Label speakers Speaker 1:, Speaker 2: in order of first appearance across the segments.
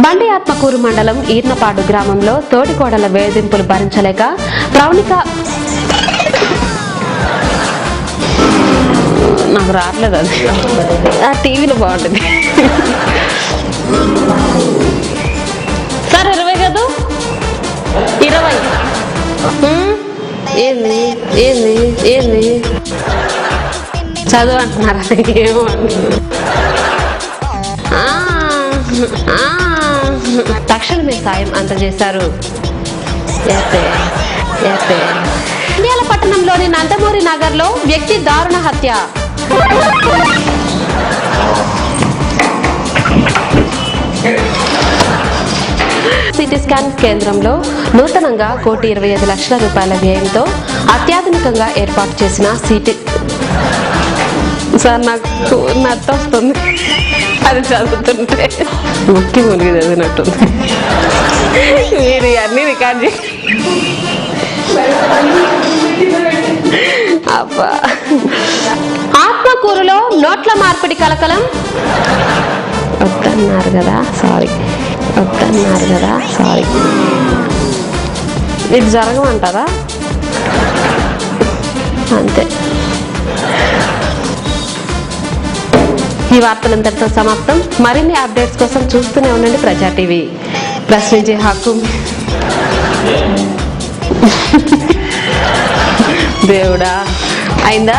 Speaker 1: బండి ఆత్మకూరు మండలం ఈర్నపాడు గ్రామంలో తోటికోడల వేధింపులు భరించలేక ప్రవణిక నాకు రావట్లేదు అది ఆ టీవీలో బాగుంటుంది సార్ 20 కదా 20 ఏంది ఏంది ఏంది చదువు అంటున్నారా ఏమో తక్షణమే సాయం అందజేశారు. నంద్యాల పట్టణంలోని నందమూరి నగర్లో వ్యక్తి దారుణ హత్య. సిటీ స్కాన్ కేంద్రంలో నూతనంగా 1,25,00,000 రూపాయల వ్యయంతో అత్యాధునికంగా ఏర్పాటు చేసిన సిటీ సార్ నాకు నట్టు వస్తుంది అది చదువుతుంటే ముక్కి మునిగి చదివినట్టుంది మీరు అన్ని రికార్డ్ చేసి అబ్బా. ఆత్మకూరులో నోట్ల మార్పిడి కలకలం. వద్దన్నారు కదా సారీ ఇది జరగమంటారా అంతే. ఈ వార్తలంతటితో సమాప్తం. మరిన్ని అప్డేట్స్ కోసం చూస్తూనే ఉండండి ప్రజా టీవీ. ప్రశ్నించే హక్కు దేవుడా అయిందా.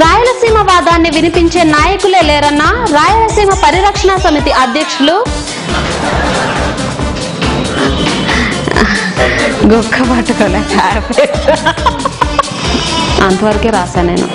Speaker 1: రాయలసీమ వాదాన్ని వినిపించే నాయకులే లేరన్న రాయలసీమ పరిరక్షణ సమితి అధ్యక్షులు గొక్క పట్టుకోలే అంతవరకే రాసా నేను.